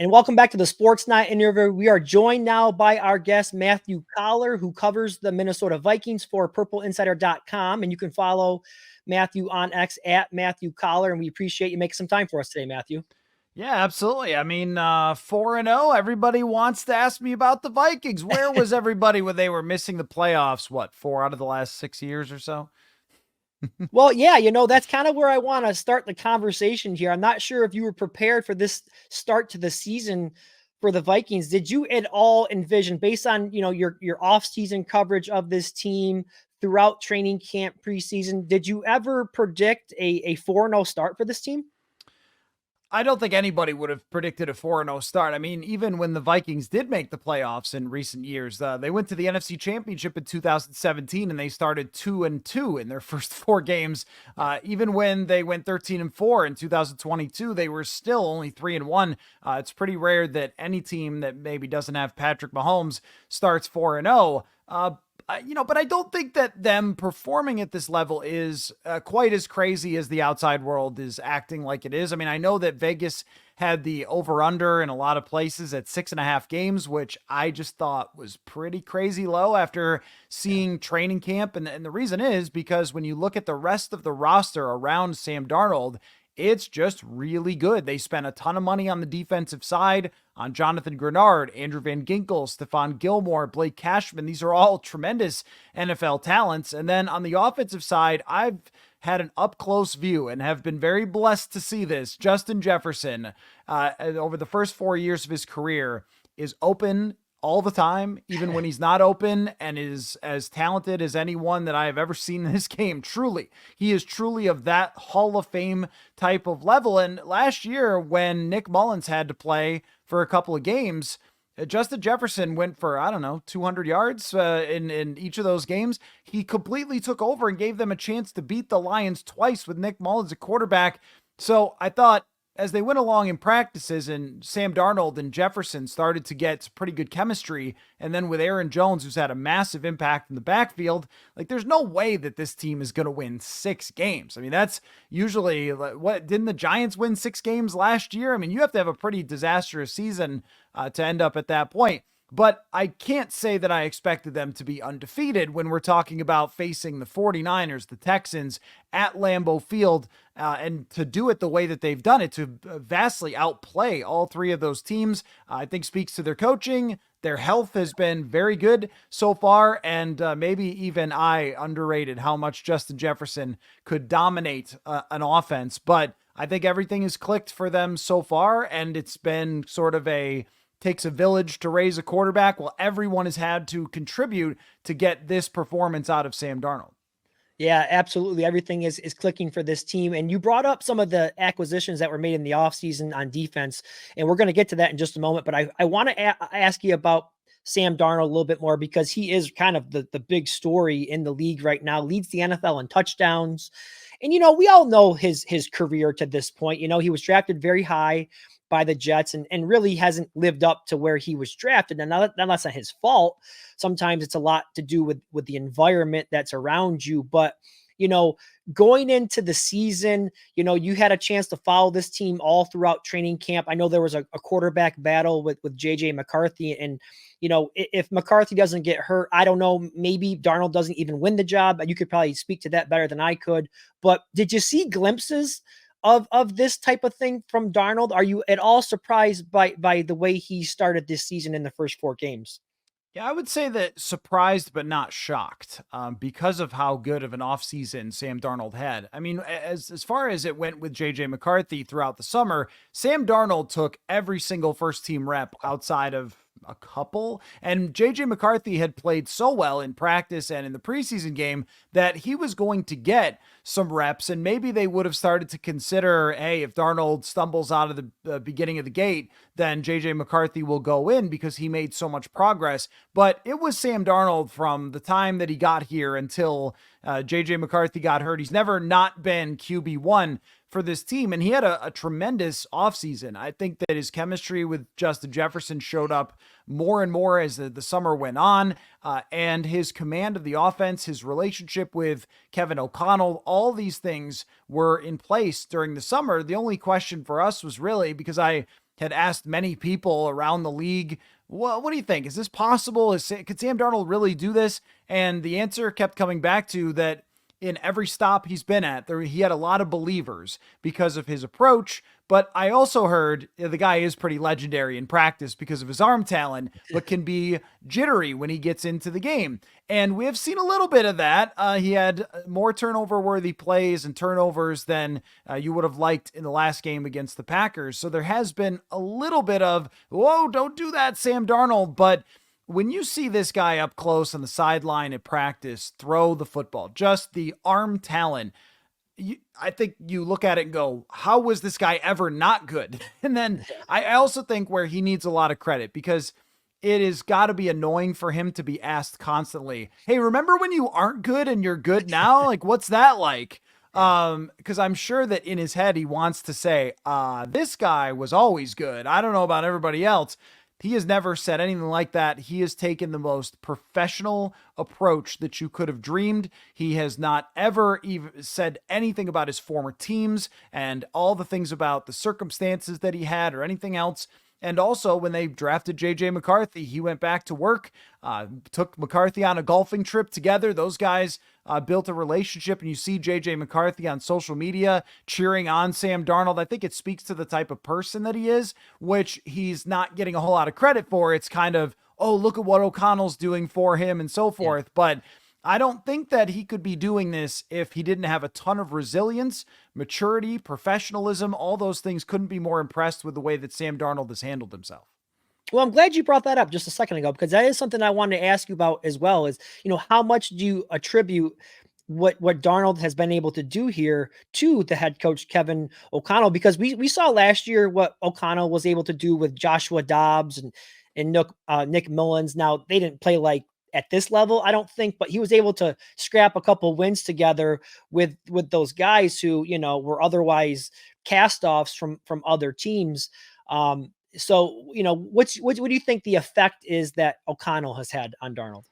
And welcome back to the Sportsnaut interview. We are joined now by our guest, Matthew Coller, who covers the Minnesota Vikings for purpleinsider.com. And you can follow Matthew on X at Matthew Coller. And we appreciate you making some time for us today, Matthew. Yeah, absolutely. I mean, 4-0, everybody wants to ask me about the Vikings. Where was everybody when they were missing the playoffs? What, 4 out of the last 6 years or so? Well, yeah, that's kind of where I want to start the conversation here. I'm not sure if you were prepared for this start to the season for the Vikings. Did you at all envision, based on your off-season coverage of this team throughout training camp, preseason, did you ever predict a 4-0 start for this team? I don't think anybody would have predicted a 4-0 start. I mean, even when the Vikings did make the playoffs in recent years, they went to the NFC Championship in 2017 and they started 2-2 in their first 4 games. Even when they went 13-4 in 2022, they were still only 3-1. It's pretty rare that any team that maybe doesn't have Patrick Mahomes starts 4-0. But I don't think that them performing at this level is quite as crazy as the outside world is acting like it is. I mean, I know that Vegas had the over-under in a lot of places at 6.5 games, which I just thought was pretty crazy low after seeing training camp. And the reason is because when you look at the rest of the roster around Sam Darnold, it's just really good. They spent a ton of money on the defensive side, on Jonathan Grenard, Andrew Van Ginkel, Stephon Gilmore, Blake Cashman. These are all tremendous NFL talents. And then on the offensive side, I've had an up-close view and have been very blessed to see this. Justin Jefferson, over the first 4 years of his career, is open all the time, even when he's not open, and is as talented as anyone that I have ever seen in this game. Truly, he is truly of that Hall of Fame type of level. And last year, when Nick Mullins had to play for a couple of games, Justin Jefferson went for, 200 yards in each of those games. He completely took over and gave them a chance to beat the Lions twice with Nick Mullins at quarterback. So I thought, as they went along in practices and Sam Darnold and Jefferson started to get pretty good chemistry, and then with Aaron Jones, who's had a massive impact in the backfield, like there's no way that this team is going to win 6 games. I mean, that's usually what didn't the Giants win 6 games last year? I mean, you have to have a pretty disastrous season to end up at that point. But I can't say that I expected them to be undefeated when we're talking about facing the 49ers, the Texans at Lambeau Field, and to do it the way that they've done it, to vastly outplay all 3 of those teams, I think speaks to their coaching. Their health has been very good so far, and maybe even I underrated how much Justin Jefferson could dominate an offense. But I think everything has clicked for them so far, and it's been sort of takes a village to raise a quarterback. Well, everyone has had to contribute to get this performance out of Sam Darnold. Yeah, absolutely. Everything is clicking for this team. And you brought up some of the acquisitions that were made in the offseason on defense, and we're going to get to that in just a moment. But I want to ask you about Sam Darnold a little bit more, because he is kind of the big story in the league right now, leads the NFL in touchdowns. And, we all know his career to this point. He was drafted very high by the Jets and really hasn't lived up to where he was drafted. And that's not his fault. Sometimes it's a lot to do with the environment that's around you. But, going into the season, you had a chance to follow this team all throughout training camp. I know there was a quarterback battle with JJ McCarthy. And, if McCarthy doesn't get hurt, I don't know, maybe Darnold doesn't even win the job. You could probably speak to that better than I could. But did you see glimpses of this type of thing from Darnold? Are you at all surprised by the way he started this season in the first 4 games? Yeah, I would say that surprised but not shocked because of how good of an offseason Sam Darnold had. I mean, as far as it went with J.J. McCarthy throughout the summer, Sam Darnold took every single first-team rep outside of a couple. And JJ McCarthy had played so well in practice and in the preseason game that he was going to get some reps. And maybe they would have started to consider, hey, if Darnold stumbles out of the beginning of the gate, then JJ McCarthy will go in because he made so much progress. But it was Sam Darnold from the time that he got here until JJ McCarthy got hurt. He's never not been QB1 for this team, and he had a tremendous offseason. I think that his chemistry with Justin Jefferson showed up more and more as the summer went on, and his command of the offense, his relationship with Kevin O'Connell, all these things were in place during the summer. The only question for us was really, because I had asked many people around the league, what do you think? Is this possible? Could Sam Darnold really do this? And the answer kept coming back to that in every stop he's been at, he had a lot of believers because of his approach. But I also heard the guy is pretty legendary in practice because of his arm talent, but can be jittery when he gets into the game. And we have seen a little bit of that. He had more turnover worthy plays and turnovers than you would have liked in the last game against the Packers. So there has been a little bit of, whoa, don't do that, Sam Darnold. But when you see this guy up close on the sideline at practice throw the football, just the arm talent, I think you look at it and go, how was this guy ever not good? And then I also think where he needs a lot of credit, because it has got to be annoying for him to be asked constantly, hey, remember when you aren't good and you're good now? Like, what's that like? Because I'm sure that in his head, he wants to say, this guy was always good. I don't know about everybody else. He has never said anything like that. He has taken the most professional approach that you could have dreamed. He has not ever even said anything about his former teams and all the things about the circumstances that he had or anything else. And also, when they drafted J.J. McCarthy, he went back to work, took McCarthy on a golfing trip together. Those guys built a relationship, and you see J.J. McCarthy on social media cheering on Sam Darnold. I think it speaks to the type of person that he is, which he's not getting a whole lot of credit for. It's kind of, oh, look at what O'Connell's doing for him and so forth. Yeah. But I don't think that he could be doing this if he didn't have a ton of resilience, maturity, professionalism. All those things. Couldn't be more impressed with the way that Sam Darnold has handled himself. Well, I'm glad you brought that up just a second ago, because that is something I wanted to ask you about as well, is, how much do you attribute what Darnold has been able to do here to the head coach, Kevin O'Connell? Because we saw last year what O'Connell was able to do with Joshua Dobbs and Nick Mullins. Now, they didn't play like at this level, I don't think, but he was able to scrap a couple wins together with those guys who, were otherwise cast-offs from other teams. So, what do you think the effect is that O'Connell has had on Darnold?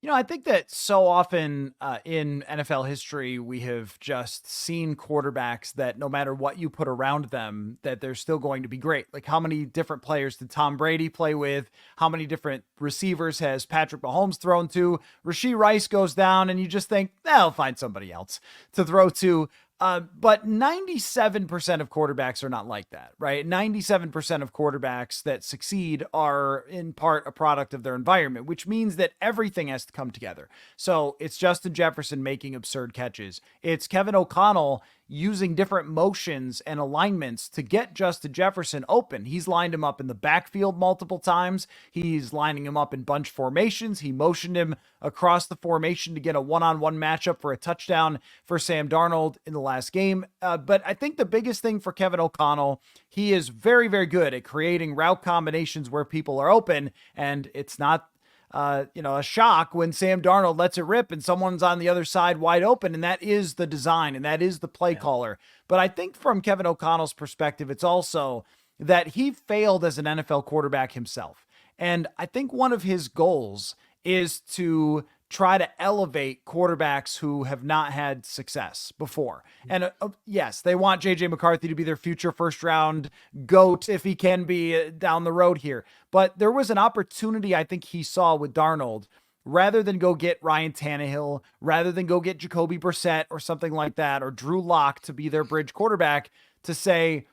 I think that so often in NFL history, we have just seen quarterbacks that no matter what you put around them, that they're still going to be great. Like, how many different players did Tom Brady play with? How many different receivers has Patrick Mahomes thrown to? Rashee Rice goes down and you just think, they'll find somebody else to throw to. But 97% of quarterbacks are not like that, right? 97% of quarterbacks that succeed are in part a product of their environment, which means that everything has to come together. So it's Justin Jefferson making absurd catches. It's Kevin O'Connell using different motions and alignments to get Justin Jefferson open. He's lined him up in the backfield multiple times. He's lining him up in bunch formations. He motioned him across the formation to get a one-on-one matchup for a touchdown for Sam Darnold in the last game. But I think the biggest thing for Kevin O'Connell, he is very, very good at creating route combinations where people are open, and it's not a shock when Sam Darnold lets it rip and someone's on the other side wide open. And that is the design, and that is the play caller. But I think from Kevin O'Connell's perspective, it's also that he failed as an NFL quarterback himself. And I think one of his goals is to try to elevate quarterbacks who have not had success before. And yes, they want J.J. McCarthy to be their future first round GOAT if he can be down the road here. But there was an opportunity I think he saw with Darnold, rather than go get Ryan Tannehill, rather than go get Jacoby Brissett or something like that, or Drew Lock to be their bridge quarterback, to say,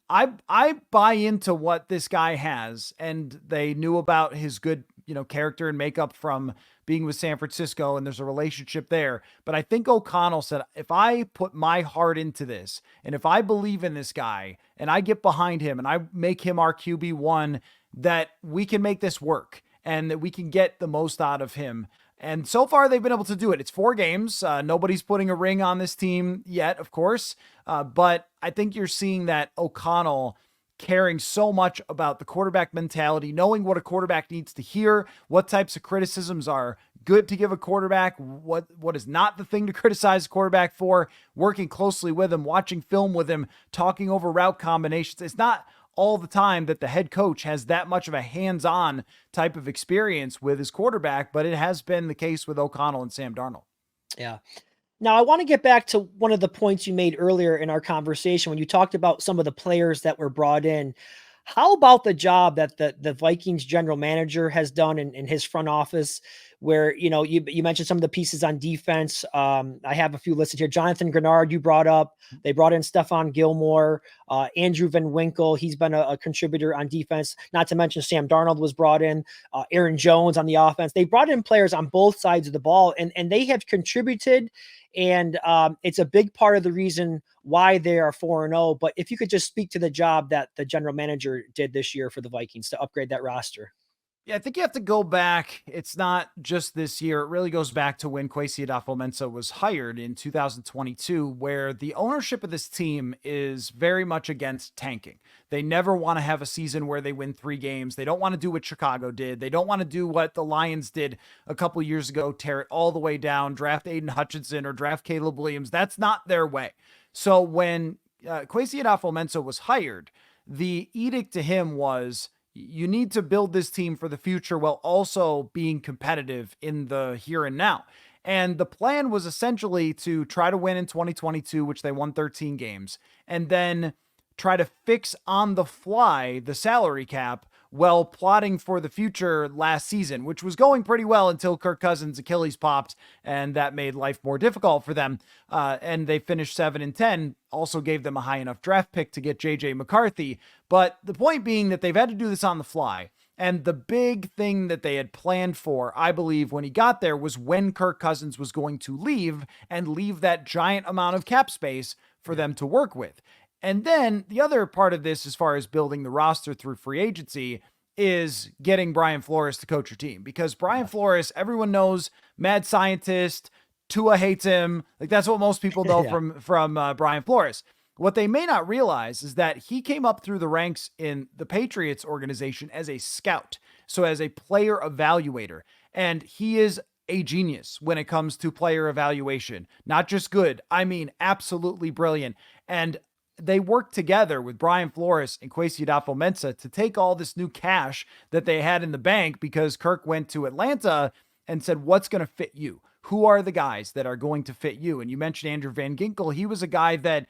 I buy into what this guy has. And they knew about his good, character and makeup from being with San Francisco, and there's a relationship there. But I think O'Connell said, if I put my heart into this, and if I believe in this guy, and I get behind him, and I make him our QB1, that we can make this work, and that we can get the most out of him. And so far, they've been able to do it. It's 4 games. Nobody's putting a ring on this team yet, of course. But I think you're seeing that O'Connell caring so much about the quarterback mentality, knowing what a quarterback needs to hear, what types of criticisms are good to give a quarterback, what is not the thing to criticize a quarterback for, working closely with him, watching film with him, talking over route combinations. It's not all the time that the head coach has that much of a hands-on type of experience with his quarterback, but it has been the case with O'Connell and Sam Darnold. Yeah. Now, I want to get back to one of the points you made earlier in our conversation when you talked about some of the players that were brought in. How about the job that the Vikings general manager has done in his front office, where, you mentioned some of the pieces on defense. I have a few listed here. Jonathan Grenard, you brought up. They brought in Stephon Gilmore, Andrew Van Winkle. He's been a contributor on defense. Not to mention Sam Darnold was brought in. Aaron Jones on the offense. They brought in players on both sides of the ball, and they have contributed. And it's a big part of the reason why they are 4-0. But if you could just speak to the job that the general manager did this year for the Vikings to upgrade that roster. Yeah, I think you have to go back. It's not just this year. It really goes back to when Kwesi Adofo-Mensah was hired in 2022, where the ownership of this team is very much against tanking. They never want to have a season where they win 3 games. They don't want to do what Chicago did. They don't want to do what the Lions did a couple years ago, tear it all the way down, draft Aiden Hutchinson or draft Caleb Williams. That's not their way. So when Kwesi Adofo-Mensah was hired, the edict to him was, you need to build this team for the future while also being competitive in the here and now. And the plan was essentially to try to win in 2022, which they won 13 games, and then try to fix on the fly the salary cap while plotting for the future last season, which was going pretty well until Kirk Cousins' Achilles popped, and that made life more difficult for them. And they finished 7-10, also gave them a high enough draft pick to get JJ McCarthy. But the point being that they've had to do this on the fly. And the big thing that they had planned for, I believe, when he got there was when Kirk Cousins was going to leave and leave that giant amount of cap space for them to work with. And then the other part of this, as far as building the roster through free agency, is getting Brian Flores to coach your team, because Brian Flores, everyone knows, mad scientist, Tua hates him. Like, that's what most people know from Brian Flores. What they may not realize is that he came up through the ranks in the Patriots organization as a scout. So as a player evaluator, and he is a genius when it comes to player evaluation, not just good. I mean, absolutely brilliant. And they worked together with Brian Flores and Kwesi Adofo-Mensah to take all this new cash that they had in the bank, because Kirk went to Atlanta and said, what's going to fit you? Who are the guys that are going to fit you? And you mentioned Andrew Van Ginkel. He was a guy that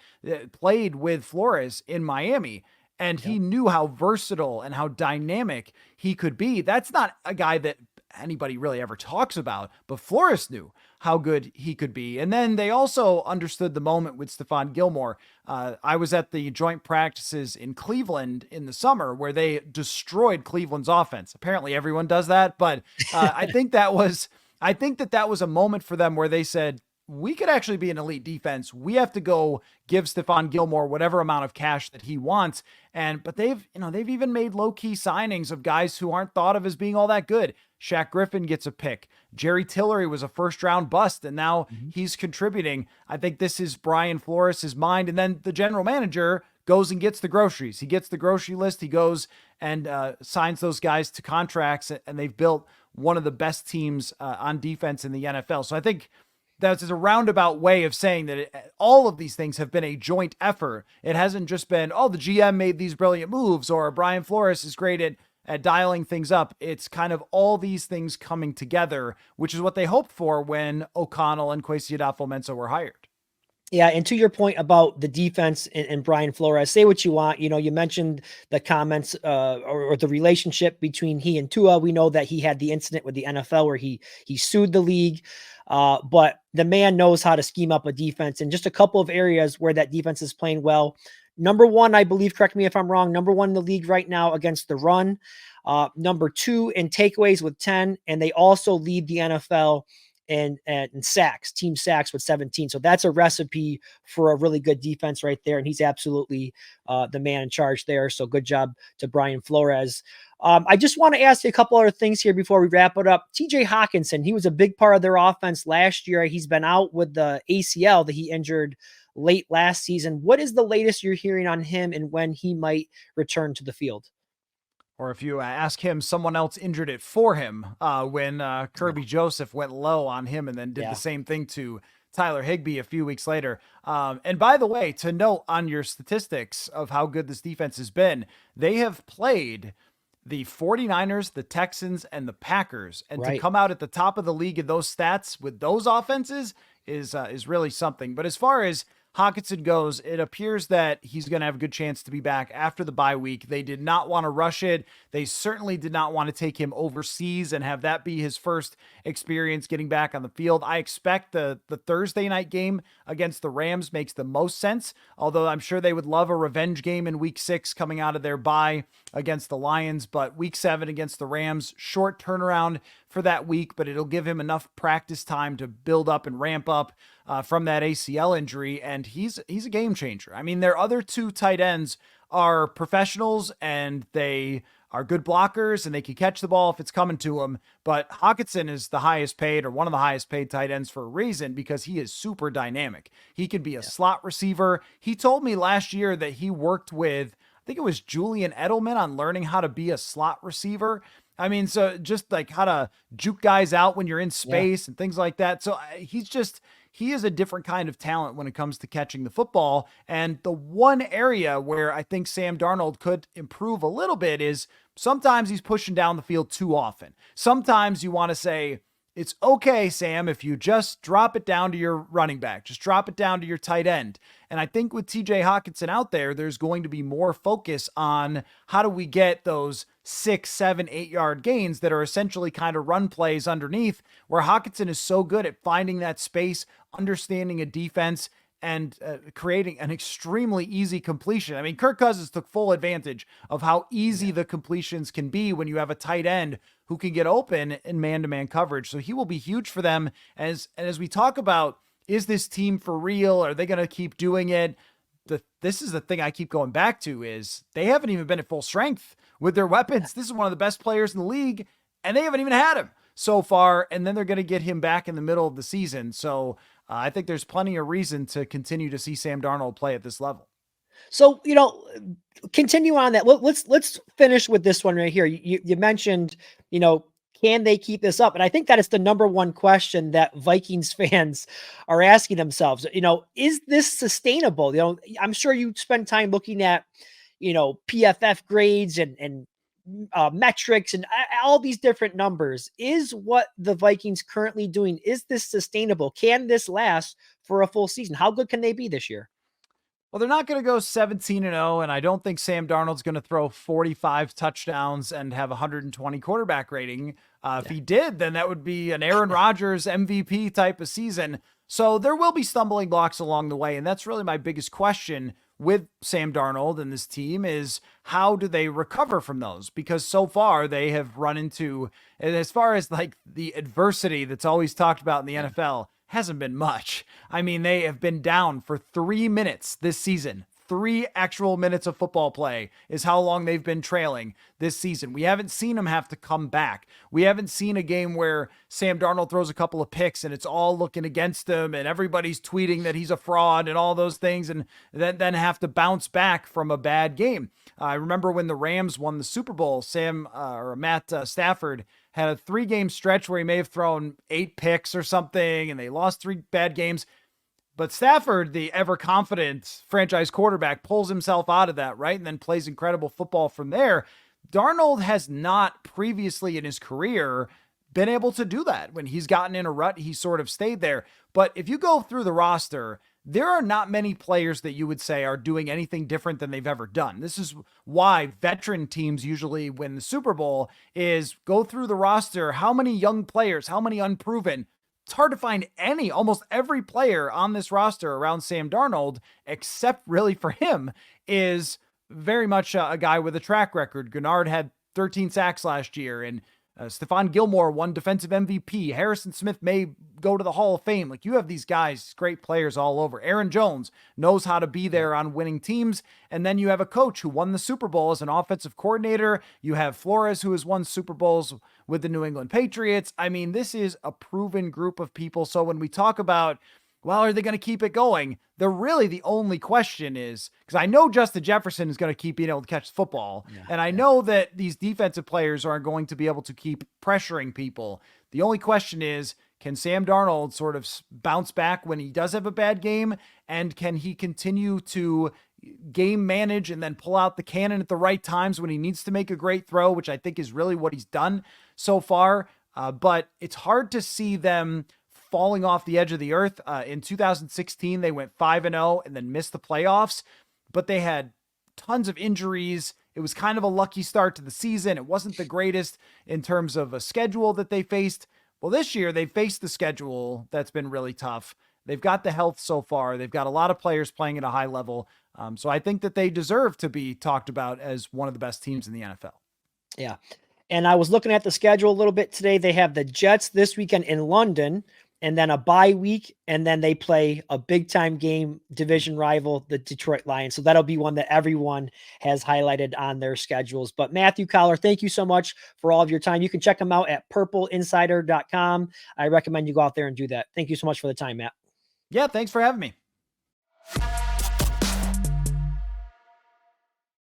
played with Flores in Miami, and he knew how versatile and how dynamic he could be. That's not a guy that anybody really ever talks about, but Flores knew how good he could be. And then they also understood the moment with Stephon Gilmore. I was at the joint practices in Cleveland in the summer where they destroyed Cleveland's offense. Apparently everyone does that, but I think that was a moment for them where they said, we could actually be an elite defense. We have to go give Stephon Gilmore whatever amount of cash that he wants. But they've even made low-key signings of guys who aren't thought of as being all that good. Shaq Griffin gets a pick. Jerry Tillery was a first-round bust, and now he's contributing. I think this is Brian Flores' mind. And then the general manager goes and gets the groceries. He gets the grocery list. He goes and signs those guys to contracts, and they've built one of the best teams on defense in the NFL. So I think that's a roundabout way of saying that all of these things have been a joint effort. It hasn't just been, oh, the GM made these brilliant moves, or Brian Flores is great at dialing things up. It's kind of all these things coming together, which is what they hoped for when O'Connell and Kwesi Adofo-Mensah were hired. Yeah, and to your point about the defense and Brian Flores, say what you want. You mentioned the comments or the relationship between he and Tua. We know that he had the incident with the NFL where he sued the league. But the man knows how to scheme up a defense, and just a couple of areas where that defense is playing well. Number one, I believe, correct me if I'm wrong, number one in the league right now against the run. Number two in takeaways with 10, and they also lead the NFL in sacks, team sacks with 17. So that's a recipe for a really good defense right there. And he's absolutely the man in charge there. So good job to Brian Flores. I just want to ask you a couple other things here before we wrap it up. TJ Hawkinson, he was a big part of their offense last year. He's been out with the ACL that he injured late last season. What is the latest you're hearing on him and when he might return to the field? Or if you ask him, someone else injured it for him when Kirby Joseph went low on him and then did the same thing to Tyler Higbee a few weeks later. And by the way, to note on your statistics of how good this defense has been, they have played the 49ers, the Texans, and the Packers. And to come out at the top of the league in those stats with those offenses is really something. But as far as Hawkinson goes, it appears that he's going to have a good chance to be back after the bye week. They did not want to rush it. They certainly did not want to take him overseas and have that be his first experience getting back on the field. I expect the Thursday night game against the Rams makes the most sense, although I'm sure they would love a revenge game in week 6 coming out of their bye against the Lions. But week 7 against the Rams, short turnaround for that week, but it'll give him enough practice time to build up and ramp up from that ACL injury. And he's a game changer. I mean, their other 2 tight ends are professionals and they are good blockers and they can catch the ball if it's coming to them. But Hawkinson is the highest paid, or one of the highest paid tight ends, for a reason, because he is super dynamic. He could be a slot receiver. He told me last year that he worked with, I think it was Julian Edelman, on learning how to be a slot receiver. I mean, so just like how to juke guys out when you're in space and things like that. So he is a different kind of talent when it comes to catching the football. And the one area where I think Sam Darnold could improve a little bit is sometimes he's pushing down the field too often. Sometimes you want to say, it's okay, Sam, if you just drop it down to your running back, just drop it down to your tight end. And I think with TJ Hawkinson out there, there's going to be more focus on how do we get those 6, 7, 8-yard gains that are essentially kind of run plays underneath, where Hawkinson is so good at finding that space, understanding a defense, and creating an extremely easy completion. I mean, Kirk Cousins took full advantage of how easy the completions can be when you have a tight end who can get open in man-to-man coverage. So he will be huge for them. As we talk about, is this team for real? Are they going to keep doing it? This is the thing I keep going back to, is they haven't even been at full strength with their weapons. This is one of the best players in the league, and they haven't even had him so far. And then they're going to get him back in the middle of the season. So I think there's plenty of reason to continue to see Sam Darnold play at this level. So, continue on that. Let's finish with this one right here. You mentioned, can they keep this up? And I think that is the number one question that Vikings fans are asking themselves. Is this sustainable? I'm sure you spend time looking at, PFF grades and metrics and all these different numbers. Is what the Vikings currently doing, is this sustainable? Can this last for a full season? How good can they be this year? Well, they're not going to go 17-0, and I don't think Sam Darnold's going to throw 45 touchdowns and have 120 quarterback rating. If he did, then that would be an Aaron Rodgers MVP type of season. So there will be stumbling blocks along the way, and that's really my biggest question with Sam Darnold and this team, is how do they recover from those? Because so far they have run into, as far as like the adversity that's always talked about in the NFL, hasn't been much. I mean, they have been down for 3 minutes this season. 3 actual minutes of football play is how long they've been trailing this season. We haven't seen them have to come back. We haven't seen a game where Sam Darnold throws a couple of picks and it's all looking against him and everybody's tweeting that he's a fraud and all those things, and then have to bounce back from a bad game. I remember when the Rams won the Super Bowl, Matt Stafford had a 3-game stretch where he may have thrown 8 picks or something, and they lost 3 bad games. But Stafford, the ever-confident franchise quarterback, pulls himself out of that, right? And then plays incredible football from there. Darnold has not previously in his career been able to do that. When he's gotten in a rut, he sort of stayed there. But if you go through the roster, there are not many players that you would say are doing anything different than they've ever done. This is why veteran teams usually win the Super Bowl, is go through the roster. How many young players, how many unproven? It's hard to find almost every player on this roster around Sam Darnold, except really for him, is very much a guy with a track record. Gennard had 13 sacks last year, and Stephon Gilmore won defensive MVP. Harrison Smith may go to the Hall of Fame. Like, you have these guys, great players all over. Aaron Jones knows how to be there on winning teams. And then you have a coach who won the Super Bowl as an offensive coordinator. You have Flores, who has won Super Bowls with the New England Patriots. I mean, this is a proven group of people. So when we talk about, well, are they going to keep it going? The only question is, because I know Justin Jefferson is going to keep being able to catch the football. And I know that these defensive players are going to be able to keep pressuring people. The only question is, can Sam Darnold sort of bounce back when he does have a bad game? And can he continue to game manage and then pull out the cannon at the right times when he needs to make a great throw, which I think is really what he's done so far. But it's hard to see them falling off the edge of the earth. In 2016, they went 5-0 and then missed the playoffs, but they had tons of injuries. It was kind of a lucky start to the season. It wasn't the greatest in terms of a schedule that they faced. Well, this year they faced the schedule that's been really tough. They've got the health so far. They've got a lot of players playing at a high level. So I think that they deserve to be talked about as one of the best teams in the NFL. Yeah. And I was looking at the schedule a little bit today. They have the Jets this weekend in London, and then a bye week, and then they play a big time game, division rival, the Detroit Lions. So that'll be one that everyone has highlighted on their schedules. But Matthew Coller, thank you so much for all of your time. You can check them out at purpleinsider.com. I recommend you go out there and do that. Thank you so much for the time, Matt. Yeah, thanks for having me.